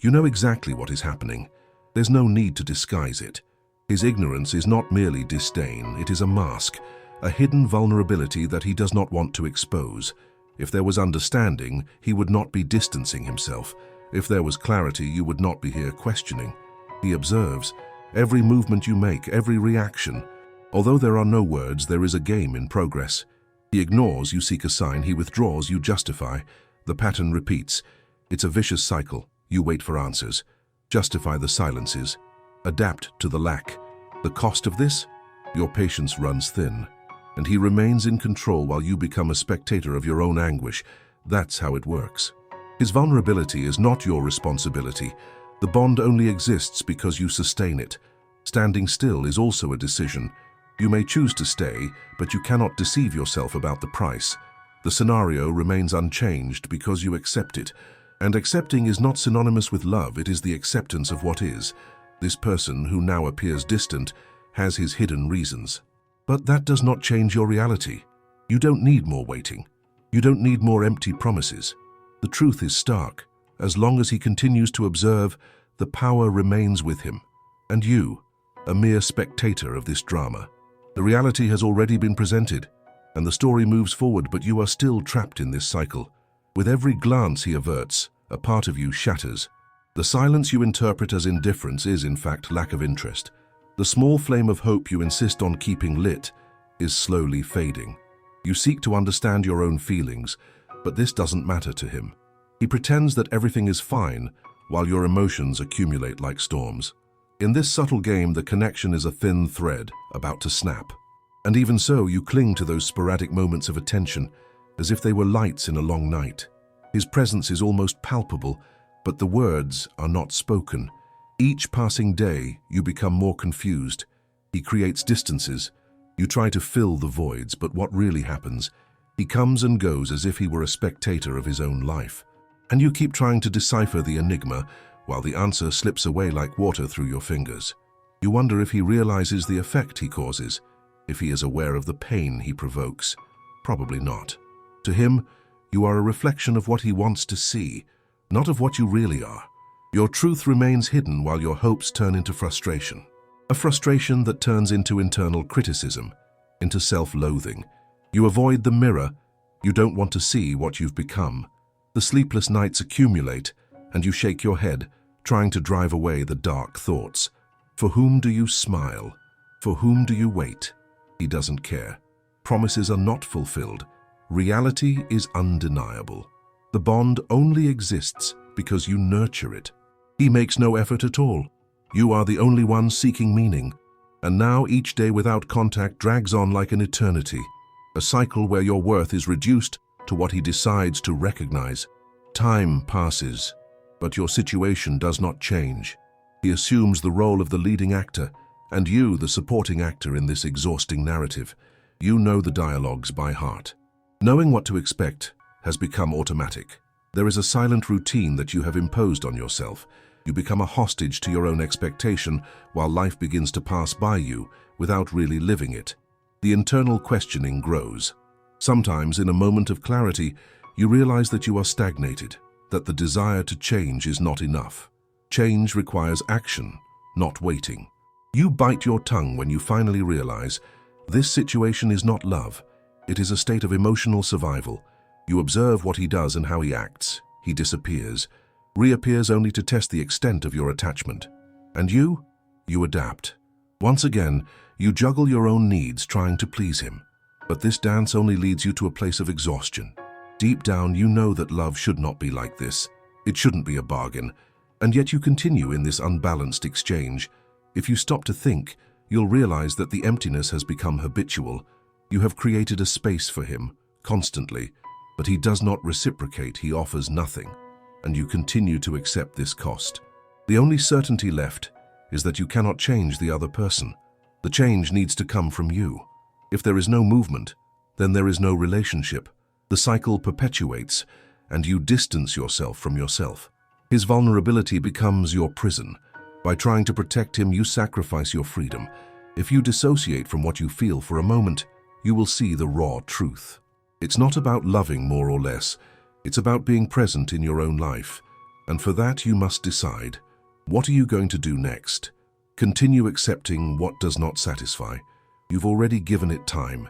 You know exactly what is happening. There's no need to disguise it. His ignorance is not merely disdain, it is a mask, a hidden vulnerability that he does not want to expose. If there was understanding, he would not be distancing himself. If there was clarity, you would not be here questioning. He observes every movement you make, every reaction. Although there are no words, there is a game in progress. He ignores, you seek a sign. He withdraws, you justify. The pattern repeats. It's a vicious cycle. You wait for answers. Justify the silences. Adapt to the lack. The cost of this? Your patience runs thin. And he remains in control while you become a spectator of your own anguish. That's how it works. His vulnerability is not your responsibility. The bond only exists because you sustain it. Standing still is also a decision. You may choose to stay, but you cannot deceive yourself about the price. The scenario remains unchanged because you accept it. And accepting is not synonymous with love, it is the acceptance of what is. This person, who now appears distant, has his hidden reasons. But that does not change your reality. You don't need more waiting. You don't need more empty promises. The truth is stark. As long as he continues to observe, the power remains with him. And you, a mere spectator of this drama. The reality has already been presented, and the story moves forward, but you are still trapped in this cycle. With every glance he averts, a part of you shatters. The silence you interpret as indifference is, in fact, lack of interest. The small flame of hope you insist on keeping lit is slowly fading. You seek to understand your own feelings, but this doesn't matter to him. He pretends that everything is fine, while your emotions accumulate like storms. In this subtle game, the connection is a thin thread about to snap. And even so, you cling to those sporadic moments of attention, as if they were lights in a long night. His presence is almost palpable, but the words are not spoken. Each passing day, you become more confused. He creates distances. You try to fill the voids, but what really happens? He comes and goes as if he were a spectator of his own life. And you keep trying to decipher the enigma, while the answer slips away like water through your fingers. You wonder if he realizes the effect he causes, if he is aware of the pain he provokes. Probably not. To him, you are a reflection of what he wants to see, not of what you really are. Your truth remains hidden while your hopes turn into frustration. A frustration that turns into internal criticism, into self-loathing. You avoid the mirror. You don't want to see what you've become. The sleepless nights accumulate, and you shake your head, trying to drive away the dark thoughts. For whom do you smile? For whom do you wait? He doesn't care. Promises are not fulfilled. Reality is undeniable. The bond only exists because you nurture it. He makes no effort at all. You are the only one seeking meaning. And now each day without contact drags on like an eternity. A cycle where your worth is reduced to what he decides to recognize. Time passes, but your situation does not change. He assumes the role of the leading actor, and you the supporting actor in this exhausting narrative. You know the dialogues by heart. Knowing what to expect has become automatic. There is a silent routine that you have imposed on yourself. You become a hostage to your own expectation while life begins to pass by you without really living it. The internal questioning grows. Sometimes, in a moment of clarity, you realize that you are stagnated, that the desire to change is not enough. Change requires action, not waiting. You bite your tongue when you finally realize this situation is not love. It is a state of emotional survival. You observe what he does and how he acts. He disappears, reappears only to test the extent of your attachment. And you adapt. Once again, you juggle your own needs trying to please him. But this dance only leads you to a place of exhaustion. Deep down, you know that love should not be like this. It shouldn't be a bargain. And yet you continue in this unbalanced exchange. If you stop to think, you'll realize that the emptiness has become habitual. You have created a space for him, constantly, but he does not reciprocate, he offers nothing, and you continue to accept this cost. The only certainty left is that you cannot change the other person. The change needs to come from you. If there is no movement, then there is no relationship. The cycle perpetuates, and you distance yourself from yourself. His vulnerability becomes your prison. By trying to protect him, you sacrifice your freedom. If you dissociate from what you feel for a moment, you will see the raw truth. It's not about loving more or less. It's about being present in your own life. And for that you must decide, what are you going to do next? Continue accepting what does not satisfy. You've already given it time.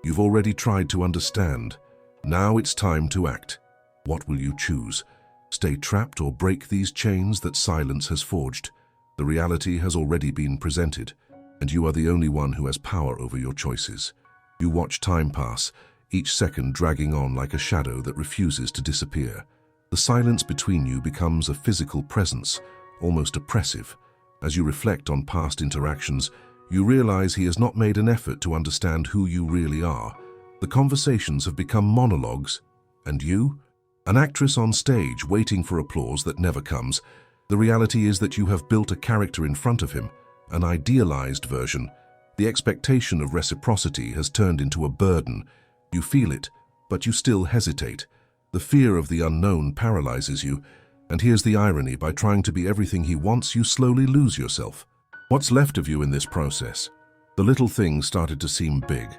You've already tried to understand. Now it's time to act. What will you choose? Stay trapped or break these chains that silence has forged? The reality has already been presented, and you are the only one who has power over your choices. You watch time pass, each second dragging on like a shadow that refuses to disappear. The silence between you becomes a physical presence, almost oppressive. As you reflect on past interactions, you realize he has not made an effort to understand who you really are. The conversations have become monologues, and you? An actress on stage waiting for applause that never comes. The reality is that you have built a character in front of him, an idealized version. The expectation of reciprocity has turned into a burden. You feel it, but you still hesitate. The fear of the unknown paralyzes you, and here's the irony: by trying to be everything he wants, you slowly lose yourself. What's left of you in this process? The little things started to seem big.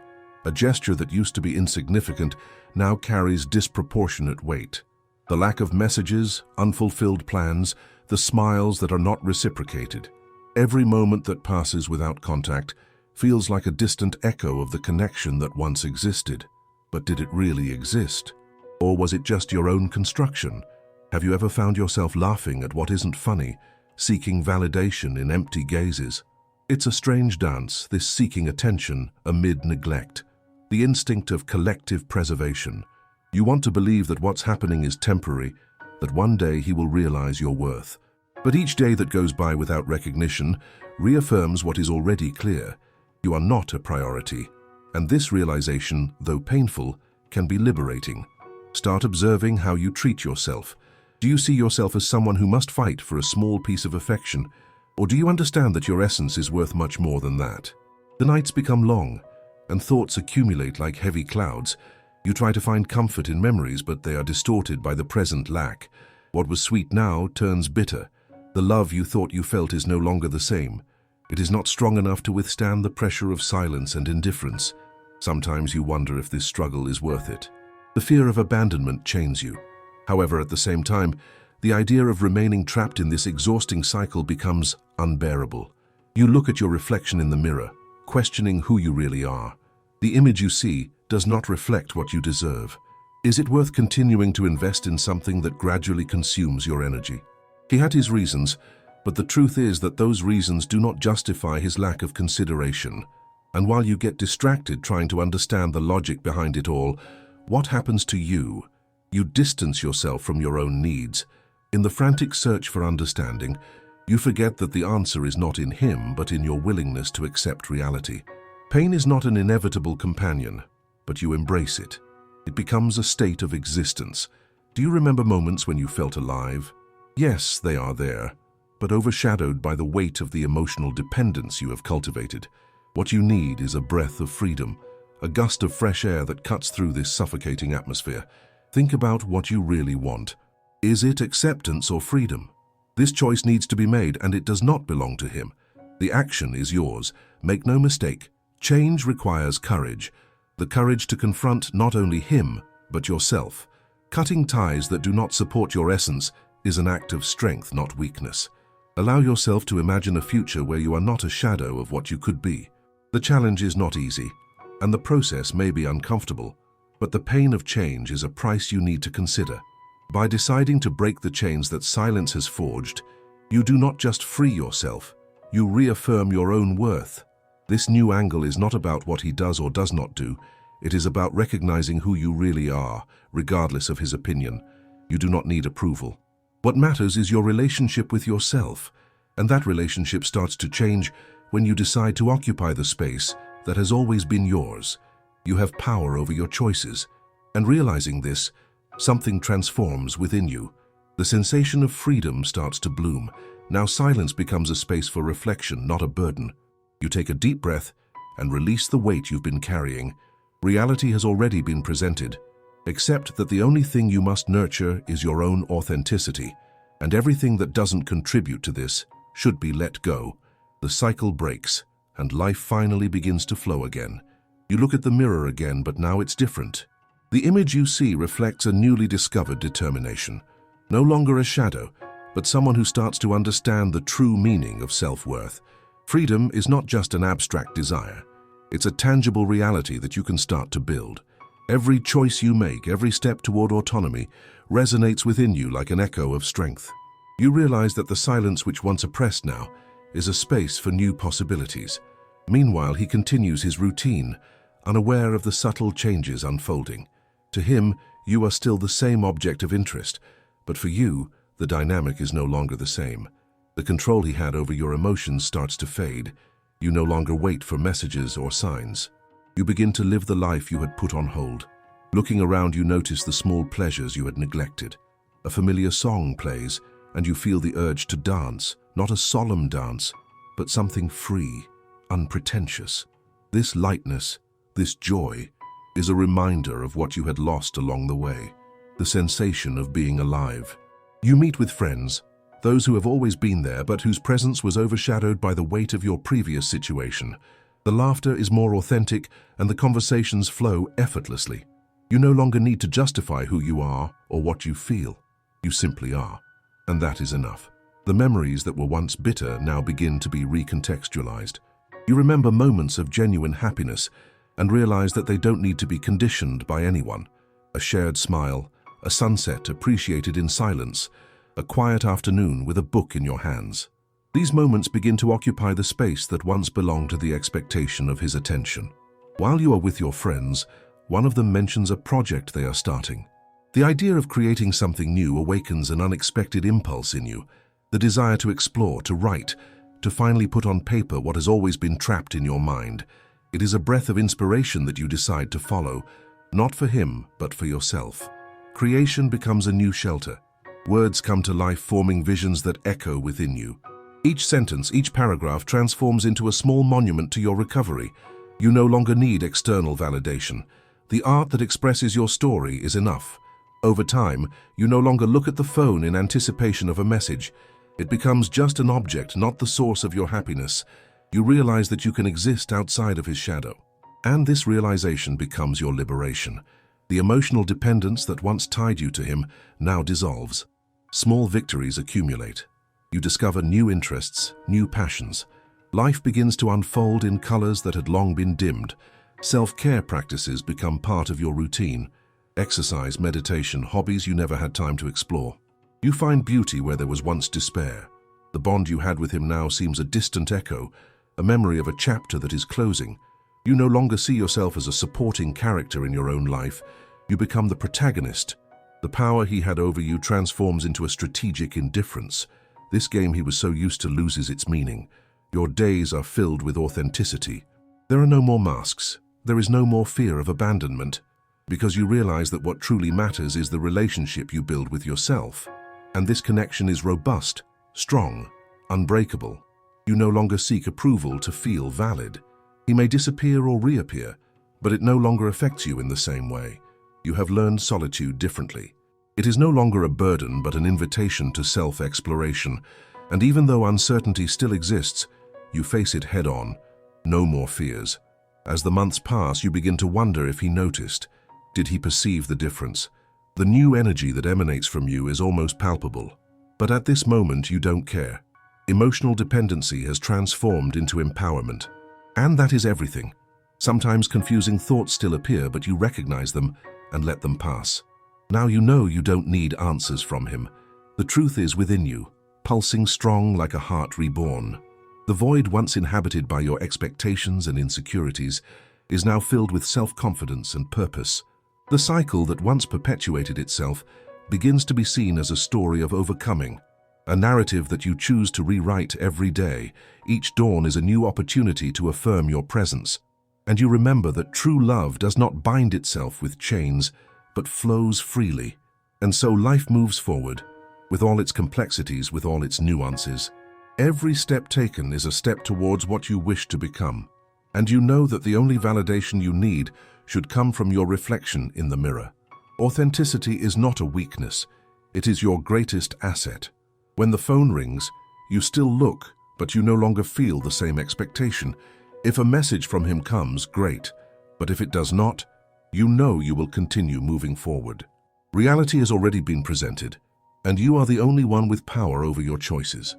A gesture that used to be insignificant now carries disproportionate weight. The lack of messages, unfulfilled plans, the smiles that are not reciprocated. Every moment that passes without contact feels like a distant echo of the connection that once existed. But did it really exist? Or was it just your own construction? Have you ever found yourself laughing at what isn't funny, seeking validation in empty gazes? It's a strange dance, this seeking attention amid neglect. The instinct of collective preservation. You want to believe that what's happening is temporary, that one day he will realize your worth. But each day that goes by without recognition reaffirms what is already clear. You are not a priority. And this realization, though painful, can be liberating. Start observing how you treat yourself. Do you see yourself as someone who must fight for a small piece of affection? Or do you understand that your essence is worth much more than that? The nights become long, and thoughts accumulate like heavy clouds. You try to find comfort in memories, but they are distorted by the present lack. What was sweet now turns bitter. The love you thought you felt is no longer the same. It is not strong enough to withstand the pressure of silence and indifference. Sometimes you wonder if this struggle is worth it. The fear of abandonment chains you. However, at the same time, the idea of remaining trapped in this exhausting cycle becomes unbearable. You look at your reflection in the mirror, questioning who you really are. The image you see does not reflect what you deserve. Is it worth continuing to invest in something that gradually consumes your energy? He had his reasons, but the truth is that those reasons do not justify his lack of consideration. And while you get distracted trying to understand the logic behind it all, what happens to you? You distance yourself from your own needs. In the frantic search for understanding, you forget that the answer is not in him, but in your willingness to accept reality. Pain is not an inevitable companion, but you embrace it. It becomes a state of existence. Do you remember moments when you felt alive? Yes, they are there, but overshadowed by the weight of the emotional dependence you have cultivated. What you need is a breath of freedom, a gust of fresh air that cuts through this suffocating atmosphere. Think about what you really want. Is it acceptance or freedom? This choice needs to be made, and it does not belong to him. The action is yours. Make no mistake, change requires courage. The courage to confront not only him, but yourself. Cutting ties that do not support your essence is an act of strength, not weakness. Allow yourself to imagine a future where you are not a shadow of what you could be. The challenge is not easy, and the process may be uncomfortable, but the pain of change is a price you need to consider. By deciding to break the chains that silence has forged, you do not just free yourself, you reaffirm your own worth. This new angle is not about what he does or does not do. It is about recognizing who you really are, regardless of his opinion. You do not need approval. What matters is your relationship with yourself, and that relationship starts to change when you decide to occupy the space that has always been yours. You have power over your choices, and realizing this, something transforms within you. The sensation of freedom starts to bloom. Now silence becomes a space for reflection, not a burden. You take a deep breath and release the weight you've been carrying. Reality has already been presented. Accept that the only thing you must nurture is your own authenticity, and everything that doesn't contribute to this should be let go. The cycle breaks, and life finally begins to flow again. You look at the mirror again, but now it's different. The image you see reflects a newly discovered determination. No longer a shadow, but someone who starts to understand the true meaning of self-worth. Freedom is not just an abstract desire. It's a tangible reality that you can start to build. Every choice you make, every step toward autonomy, resonates within you like an echo of strength. You realize that the silence which once oppressed now is a space for new possibilities. Meanwhile, he continues his routine, unaware of the subtle changes unfolding. To him, you are still the same object of interest, but for you, the dynamic is no longer the same. The control he had over your emotions starts to fade. You no longer wait for messages or signs. You begin to live the life you had put on hold. Looking around, you notice the small pleasures you had neglected. A familiar song plays, and you feel the urge to dance, not a solemn dance, but something free, unpretentious. This lightness, this joy, is a reminder of what you had lost along the way, the sensation of being alive. You meet with friends, those who have always been there but whose presence was overshadowed by the weight of your previous situation. The laughter is more authentic and the conversations flow effortlessly. You no longer need to justify who you are or what you feel. You simply are, and that is enough. The memories that were once bitter now begin to be recontextualized. You remember moments of genuine happiness and realize that they don't need to be conditioned by anyone. A shared smile, a sunset appreciated in silence, a quiet afternoon with a book in your hands. These moments begin to occupy the space that once belonged to the expectation of his attention. While you are with your friends, one of them mentions a project they are starting. The idea of creating something new awakens an unexpected impulse in you, the desire to explore, to write, to finally put on paper what has always been trapped in your mind. It is a breath of inspiration that you decide to follow, not for him, but for yourself. Creation becomes a new shelter. Words come to life, forming visions that echo within you. Each sentence, each paragraph transforms into a small monument to your recovery. You no longer need external validation. The art that expresses your story is enough. Over time, you no longer look at the phone in anticipation of a message. It becomes just an object, not the source of your happiness. You realize that you can exist outside of his shadow. And this realization becomes your liberation. The emotional dependence that once tied you to him now dissolves. Small victories accumulate. You discover new interests, new passions. Life begins to unfold in colors that had long been dimmed. Self-care practices become part of your routine. Exercise, meditation, hobbies you never had time to explore. You find beauty where there was once despair. The bond you had with him now seems a distant echo, a memory of a chapter that is closing. You no longer see yourself as a supporting character in your own life. You become the protagonist. The power he had over you transforms into a strategic indifference. This game he was so used to loses its meaning. Your days are filled with authenticity. There are no more masks. There is no more fear of abandonment, because you realize that what truly matters is the relationship you build with yourself. And this connection is robust, strong, unbreakable. You no longer seek approval to feel valid. He may disappear or reappear, but it no longer affects you in the same way. You have learned solitude differently. It is no longer a burden but an invitation to self-exploration, and even though uncertainty still exists, you face it head-on. No more fears. As the months pass, you begin to wonder if he noticed. Did he perceive the difference? The new energy that emanates from you is almost palpable. But at this moment, you don't care. Emotional dependency has transformed into empowerment. And that is everything. Sometimes confusing thoughts still appear, but you recognize them and let them pass. Now you know you don't need answers from him. The truth is within you, pulsing strong like a heart reborn. The void once inhabited by your expectations and insecurities is now filled with self-confidence and purpose. The cycle that once perpetuated itself begins to be seen as a story of overcoming, a narrative that you choose to rewrite every day. Each dawn is a new opportunity to affirm your presence. And you remember that true love does not bind itself with chains, but flows freely. And so life moves forward, with all its complexities, with all its nuances. Every step taken is a step towards what you wish to become. And you know that the only validation you need should come from your reflection in the mirror. Authenticity is not a weakness. It is your greatest asset. When the phone rings, you still look, but you no longer feel the same expectation. If a message from him comes, great. But if it does not, you know you will continue moving forward. Reality has already been presented, and you are the only one with power over your choices.